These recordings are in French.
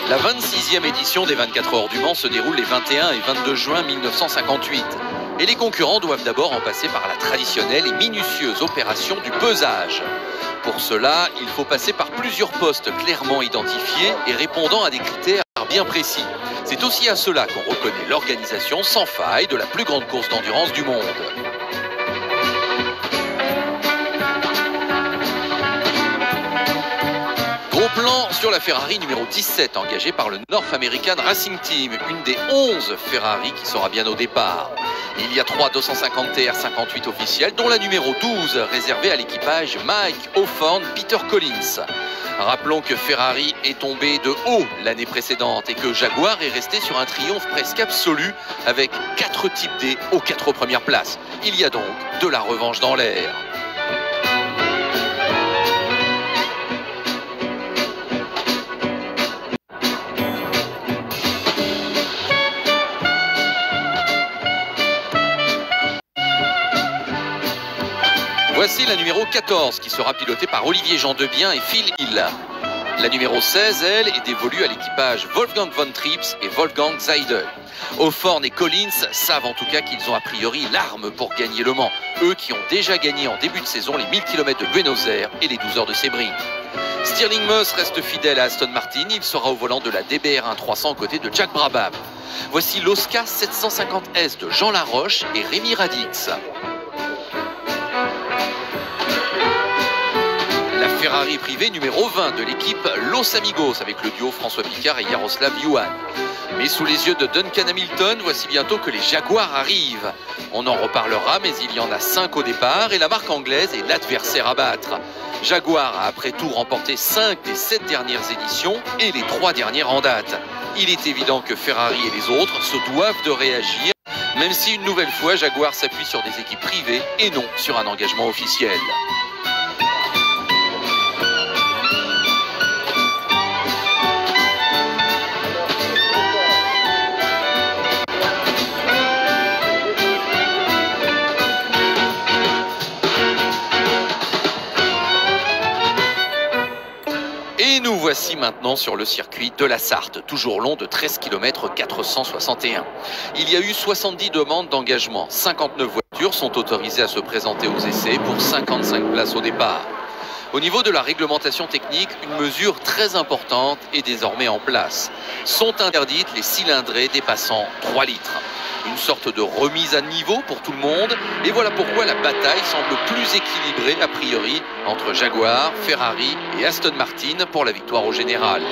La 26e édition des 24 heures du Mans se déroule les 21 et 22 juin 1958. Et les concurrents doivent d'abord en passer par la traditionnelle et minutieuse opération du pesage. Pour cela, il faut passer par plusieurs postes clairement identifiés et répondant à des critères bien précis. C'est aussi à cela qu'on reconnaît l'organisation sans faille de la plus grande course d'endurance du monde. Gros plan sur la Ferrari numéro 17, engagée par le North American Racing Team, une des 11 Ferrari qui sera bien au départ. Il y a 3 250 TR58 officiels, dont la numéro 12, réservée à l'équipage Mike Hawthorne Peter Collins. Rappelons que Ferrari est tombé de haut l'année précédente et que Jaguar est resté sur un triomphe presque absolu avec 4 types D aux 4 premières places. Il y a donc de la revanche dans l'air. Voici la numéro 14 qui sera pilotée par Olivier Jean-Debien et Phil Hill. La numéro 16, elle, est dévolue à l'équipage Wolfgang von Trips et Wolfgang Seidel. Hawthorne et Collins savent en tout cas qu'ils ont a priori l'arme pour gagner le Mans. Eux qui ont déjà gagné en début de saison les 1000 km de Buenos Aires et les 12 heures de Sebring. Stirling Moss reste fidèle à Aston Martin. Il sera au volant de la DBR 1300 aux côtés de Jack Brabham. Voici l'Oscar 750S de Jean Laroche et Rémi Radix. Ferrari privée numéro 20 de l'équipe Los Amigos avec le duo François Picard et Jaroslav Yuan. Mais sous les yeux de Duncan Hamilton, voici bientôt que les Jaguars arrivent. On en reparlera, mais il y en a 5 au départ et la marque anglaise est l'adversaire à battre. Jaguar a après tout remporté 5 des 7 dernières éditions et les 3 dernières en date. Il est évident que Ferrari et les autres se doivent de réagir, même si une nouvelle fois Jaguar s'appuie sur des équipes privées et non sur un engagement officiel. Et nous voici maintenant sur le circuit de la Sarthe, toujours long de 13 km 461. Il y a eu 70 demandes d'engagement. 59 voitures sont autorisées à se présenter aux essais pour 55 places au départ. Au niveau de la réglementation technique, une mesure très importante est désormais en place. Sont interdites les cylindrées dépassant 3 litres. Une sorte de remise à niveau pour tout le monde. Et voilà pourquoi la bataille semble plus équilibrée a priori entre Jaguar, Ferrari et Aston Martin pour la victoire au général.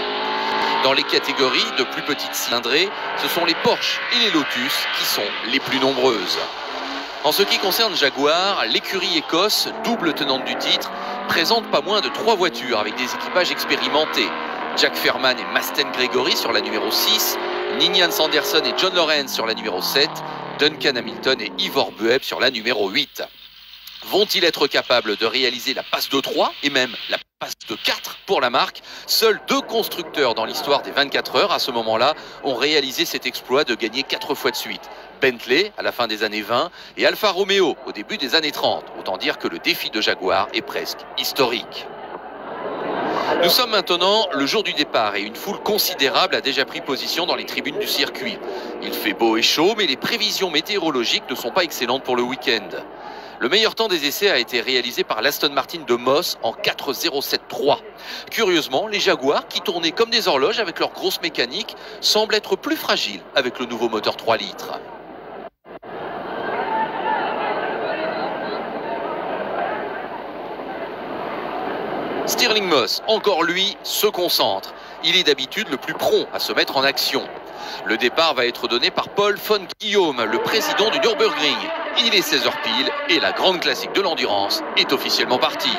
Dans les catégories de plus petites cylindrées, ce sont les Porsche et les Lotus qui sont les plus nombreuses. En ce qui concerne Jaguar, l'écurie Écosse, double tenante du titre, présente pas moins de 3 voitures avec des équipages expérimentés. Jack Fairman et Masten Gregory sur la numéro 6, Ninian Sanderson et John Lawrence sur la numéro 7, Duncan Hamilton et Ivor Bueb sur la numéro 8. Vont-ils être capables de réaliser la passe de 3 et même la passe de 4 pour la marque? Seuls 2 constructeurs dans l'histoire des 24 heures à ce moment-là ont réalisé cet exploit de gagner 4 fois de suite. Bentley à la fin des années 20 et Alfa Romeo au début des années 30. Autant dire que le défi de Jaguar est presque historique. Nous sommes maintenant le jour du départ et une foule considérable a déjà pris position dans les tribunes du circuit. Il fait beau et chaud, mais les prévisions météorologiques ne sont pas excellentes pour le week-end. Le meilleur temps des essais a été réalisé par l'Aston Martin de Moss en 4.07.3. Curieusement, les Jaguars, qui tournaient comme des horloges avec leur grosse mécanique, semblent être plus fragiles avec le nouveau moteur 3 litres. Stirling Moss, encore lui, se concentre. Il est d'habitude le plus prompt à se mettre en action. Le départ va être donné par Paul von Guillaume, le président du Nürburgring. Il est 16h pile et la grande classique de l'endurance est officiellement partie.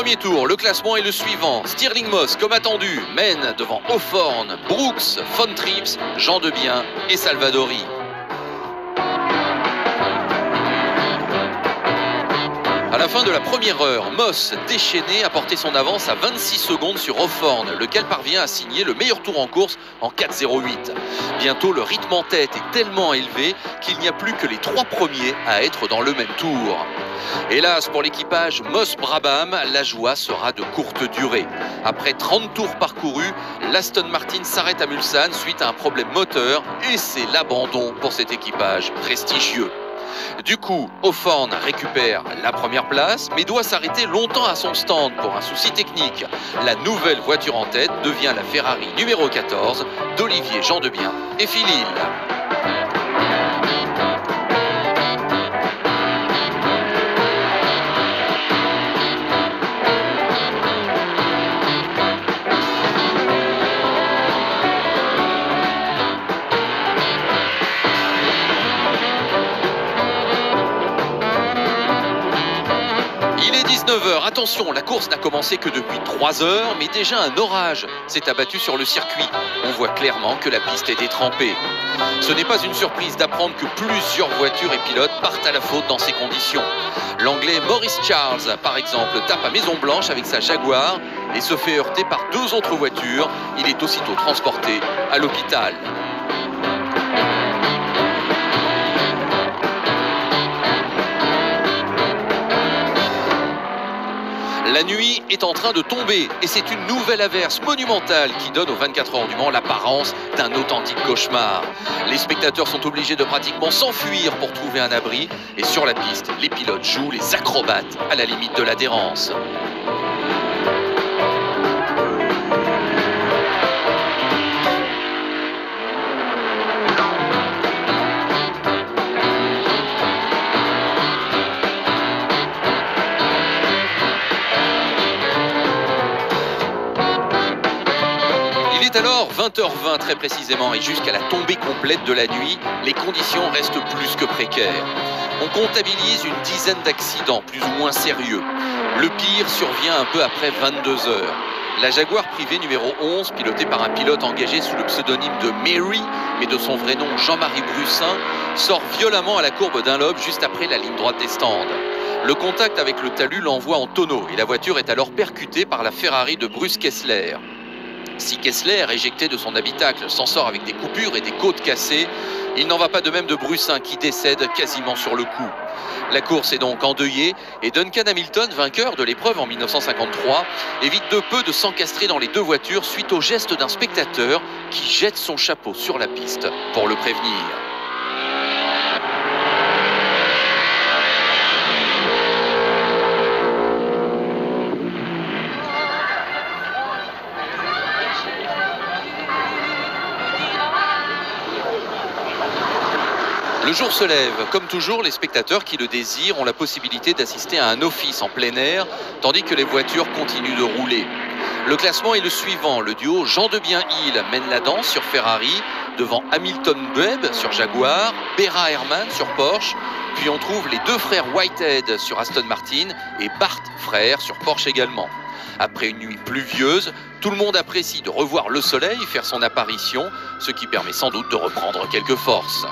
premier tour, le classement est le suivant. Stirling Moss, comme attendu, mène devant Hawthorne, Brooks, Von Trips, Jean Debien et Salvadori. À la fin de la première heure, Moss, déchaîné, a porté son avance à 26 secondes sur Hawthorne, lequel parvient à signer le meilleur tour en course en 4,08. Bientôt, le rythme en tête est tellement élevé qu'il n'y a plus que les 3 premiers à être dans le même tour. Hélas, pour l'équipage Moss-Brabham, la joie sera de courte durée. Après 30 tours parcourus, l'Aston Martin s'arrête à Mulsanne suite à un problème moteur et c'est l'abandon pour cet équipage prestigieux. Du coup, Hawthorne récupère la première place, mais doit s'arrêter longtemps à son stand pour un souci technique. La nouvelle voiture en tête devient la Ferrari numéro 14 d'Olivier Jean Debien et Phil Hill. Il est 19h, attention, la course n'a commencé que depuis 3 heures, mais déjà un orage s'est abattu sur le circuit. On voit clairement que la piste est détrempée. Ce n'est pas une surprise d'apprendre que plusieurs voitures et pilotes partent à la faute dans ces conditions. L'Anglais Maurice Charles, par exemple, tape à Maison Blanche avec sa Jaguar et se fait heurter par 2 autres voitures. Il est aussitôt transporté à l'hôpital. La nuit est en train de tomber et c'est une nouvelle averse monumentale qui donne aux 24 heures du Mans l'apparence d'un authentique cauchemar. Les spectateurs sont obligés de pratiquement s'enfuir pour trouver un abri et sur la piste, les pilotes jouent les acrobates à la limite de l'adhérence. Alors 20h20 très précisément et jusqu'à la tombée complète de la nuit, les conditions restent plus que précaires. On comptabilise une dizaine d'accidents plus ou moins sérieux. Le pire survient un peu après 22h. La Jaguar privée numéro 11, pilotée par un pilote engagé sous le pseudonyme de Mary, mais de son vrai nom Jean-Marie Brussin, sort violemment à la courbe d'un lobe juste après la ligne droite des stands. Le contact avec le talus l'envoie en tonneau et la voiture est alors percutée par la Ferrari de Bruce Kessler. Si Kessler, éjecté de son habitacle, s'en sort avec des coupures et des côtes cassées, il n'en va pas de même de Brussin qui décède quasiment sur le coup. La course est donc endeuillée et Duncan Hamilton, vainqueur de l'épreuve en 1953, évite de peu de s'encastrer dans les 2 voitures suite au geste d'un spectateur qui jette son chapeau sur la piste pour le prévenir. Le jour se lève. Comme toujours, les spectateurs qui le désirent ont la possibilité d'assister à un office en plein air, tandis que les voitures continuent de rouler. Le classement est le suivant. Le duo Jean Debien-Hill mène la danse sur Ferrari, devant Hamilton-Webb sur Jaguar, Berra-Herrmann sur Porsche, puis on trouve les 2 frères Whitehead sur Aston Martin et Bart frère sur Porsche également. Après une nuit pluvieuse, tout le monde apprécie de revoir le soleil faire son apparition, ce qui permet sans doute de reprendre quelques forces.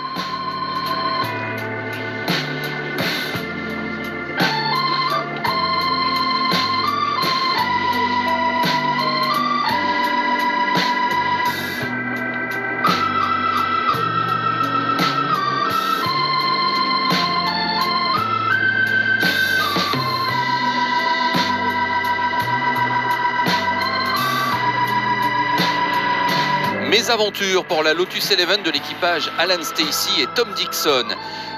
Mésaventure pour la Lotus Eleven de l'équipage Alan Stacey et Tom Dixon.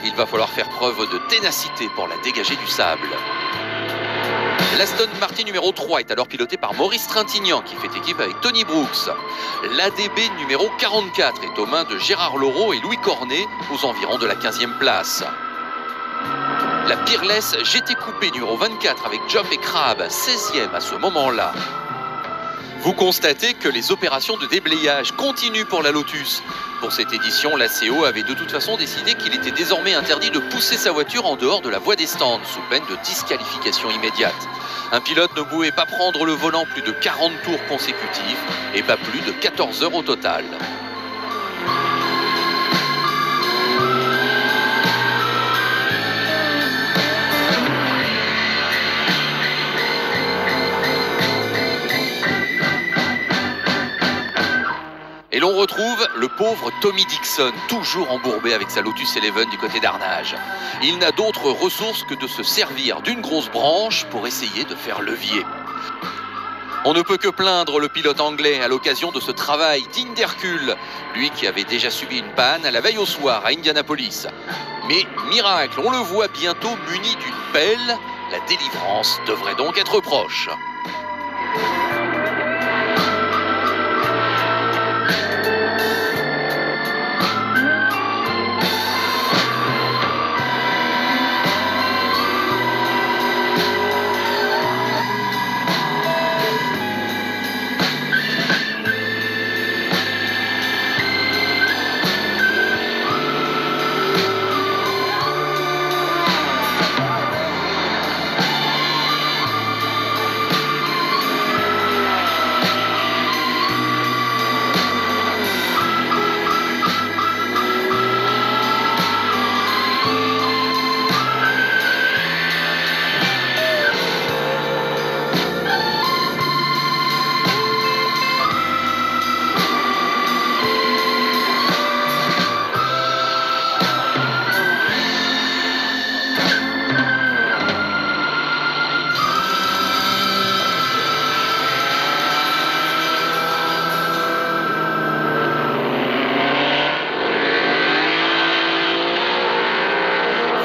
Il va falloir faire preuve de ténacité pour la dégager du sable. L'Aston Martin numéro 3 est alors piloté par Maurice Trintignant qui fait équipe avec Tony Brooks. L'ADB numéro 44 est aux mains de Gérard Laureau et Louis Cornet aux environs de la 15e place. La Peerless GT Coupé numéro 24 avec Jump et Crab, 16e à ce moment-là. Vous constatez que les opérations de déblayage continuent pour la Lotus. Pour cette édition, la CO avait de toute façon décidé qu'il était désormais interdit de pousser sa voiture en dehors de la voie des stands, sous peine de disqualification immédiate. Un pilote ne pouvait pas prendre le volant plus de 40 tours consécutifs et pas plus de 14 heures au total. Et l'on retrouve le pauvre Tommy Dixon, toujours embourbé avec sa Lotus Eleven du côté d'Arnage. Il n'a d'autre ressource que de se servir d'une grosse branche pour essayer de faire levier. On ne peut que plaindre le pilote anglais à l'occasion de ce travail digne d'Hercule, lui qui avait déjà subi une panne la veille au soir à Indianapolis. Mais miracle, on le voit bientôt muni d'une pelle, la délivrance devrait donc être proche.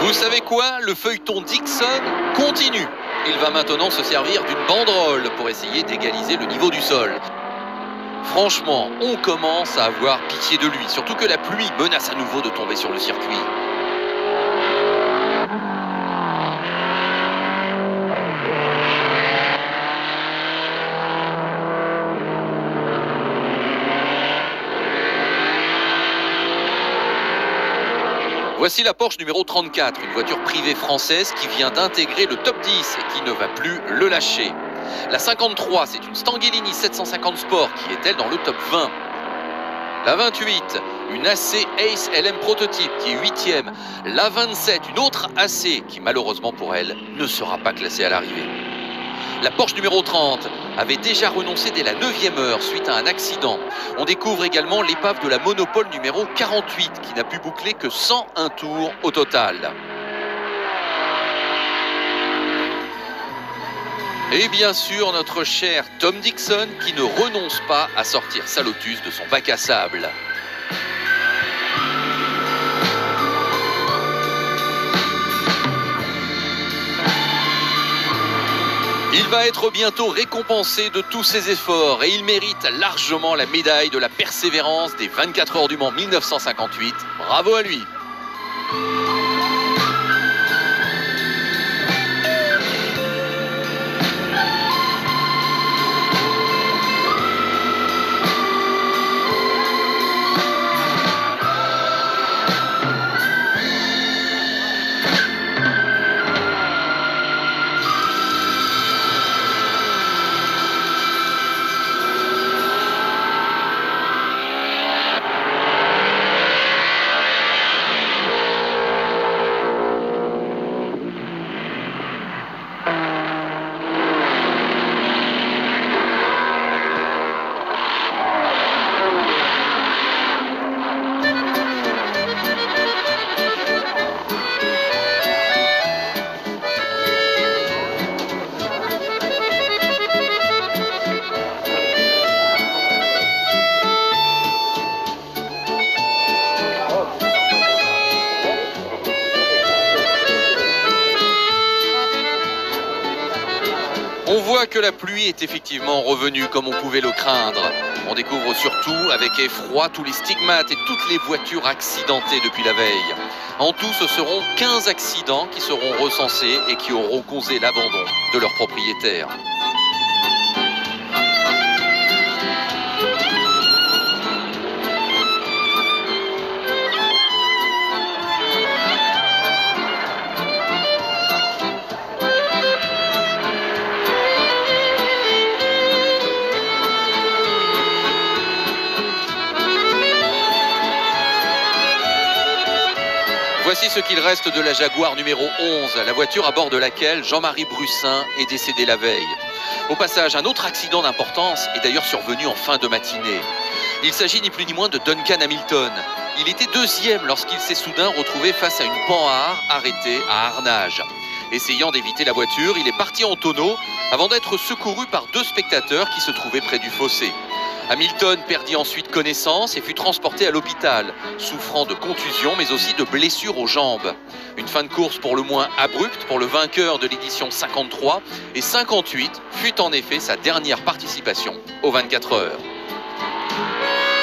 Vous savez quoi? Le feuilleton Dixon continue. Il va maintenant se servir d'une banderole pour essayer d'égaliser le niveau du sol. Franchement, on commence à avoir pitié de lui, surtout que la pluie menace à nouveau de tomber sur le circuit. Voici la Porsche numéro 34, une voiture privée française qui vient d'intégrer le top 10 et qui ne va plus le lâcher. La 53, c'est une Stanghellini 750 Sport qui est elle dans le top 20. La 28, une AC Ace LM Prototype qui est 8e. La 27, une autre AC qui malheureusement pour elle ne sera pas classée à l'arrivée. La Porsche numéro 30 avait déjà renoncé dès la 9e heure suite à un accident. On découvre également l'épave de la Monopole numéro 48 qui n'a pu boucler que 101 tours au total. Et bien sûr notre cher Tom Dixon qui ne renonce pas à sortir sa Lotus de son bac à sable. Il va être bientôt récompensé de tous ses efforts et il mérite largement la médaille de la persévérance des 24 heures du Mans 1958. Bravo à lui! On voit que la pluie est effectivement revenue comme on pouvait le craindre. On découvre surtout avec effroi tous les stigmates et toutes les voitures accidentées depuis la veille. En tout, ce seront 15 accidents qui seront recensés et qui auront causé l'abandon de leurs propriétaires. Voici ce qu'il reste de la Jaguar numéro 11, la voiture à bord de laquelle Jean-Marie Brussin est décédé la veille. Au passage, un autre accident d'importance est d'ailleurs survenu en fin de matinée. Il s'agit ni plus ni moins de Duncan Hamilton. Il était deuxième lorsqu'il s'est soudain retrouvé face à une panhard arrêtée à Arnage. Essayant d'éviter la voiture, il est parti en tonneau avant d'être secouru par deux spectateurs qui se trouvaient près du fossé. Hamilton perdit ensuite connaissance et fut transporté à l'hôpital, souffrant de contusions mais aussi de blessures aux jambes. Une fin de course pour le moins abrupte pour le vainqueur de l'édition 53 et 58 fut en effet sa dernière participation aux 24 heures.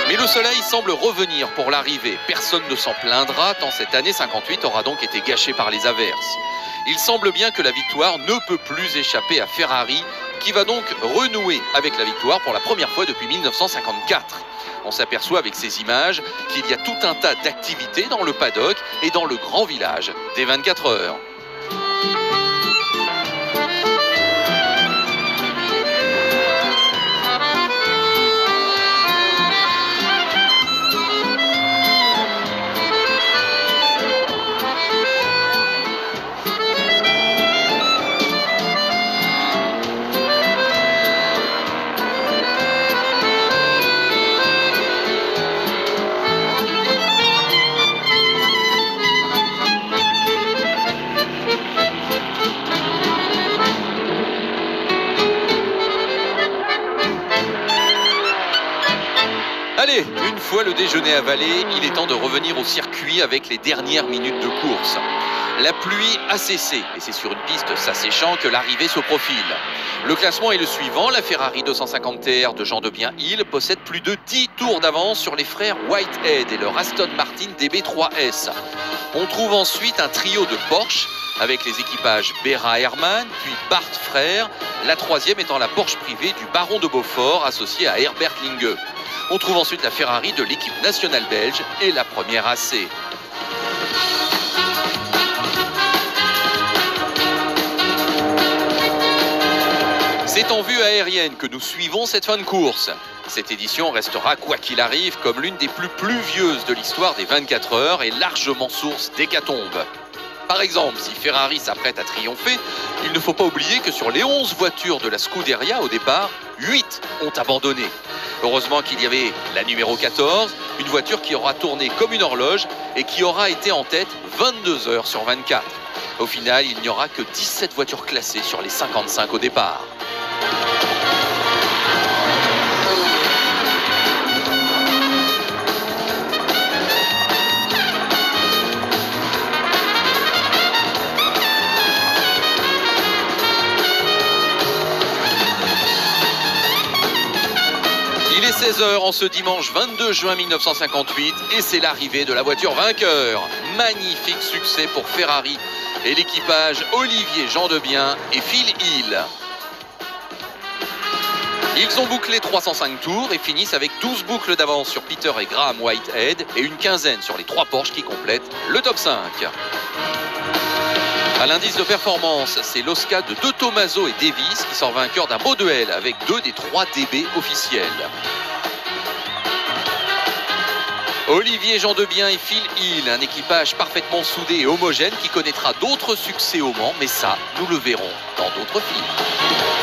Mais le soleil semble revenir pour l'arrivée. Personne ne s'en plaindra tant cette année 58 aura donc été gâchée par les averses. Il semble bien que la victoire ne peut plus échapper à Ferrari, qui va donc renouer avec la victoire pour la première fois depuis 1954. On s'aperçoit avec ces images qu'il y a tout un tas d'activités dans le paddock et dans le grand village des 24 heures. Allez, une fois le déjeuner avalé, il est temps de revenir au circuit avec les dernières minutes de course. La pluie a cessé et c'est sur une piste s'asséchant que l'arrivée se profile. Le classement est le suivant, la Ferrari 250 TR de Jean Debien-Hill possède plus de 10 tours d'avance sur les frères Whitehead et leur Aston Martin DB3S. On trouve ensuite un trio de Porsche avec les équipages Bera-Hermann, puis Bart frère, la troisième étant la Porsche privée du baron de Beaufort associée à Herbert Linge. On trouve ensuite la Ferrari de l'équipe nationale belge et la première AC. C'est en vue aérienne que nous suivons cette fin de course. Cette édition restera, quoi qu'il arrive, comme l'une des plus pluvieuses de l'histoire des 24 heures et largement source d'hécatombes. Par exemple, si Ferrari s'apprête à triompher, il ne faut pas oublier que sur les 11 voitures de la Scuderia au départ, 8 ont abandonné. Heureusement qu'il y avait la numéro 14, une voiture qui aura tourné comme une horloge et qui aura été en tête 22 heures sur 24. Au final, il n'y aura que 17 voitures classées sur les 55 au départ. Il est 16h en ce dimanche 22 juin 1958 et c'est l'arrivée de la voiture vainqueur. Magnifique succès pour Ferrari et l'équipage Olivier Gendebien et Phil Hill. Ils ont bouclé 305 tours et finissent avec 12 boucles d'avance sur Peter et Graham Whitehead et une quinzaine sur les 3 Porsche qui complètent le top 5. À l'indice de performance, c'est l'Oscar de De Tomaso et Davis qui sort vainqueur d'un beau duel avec 2 des 3 DB officiels. Olivier Gendebien et Phil Hill, un équipage parfaitement soudé et homogène qui connaîtra d'autres succès au Mans, mais ça, nous le verrons dans d'autres films.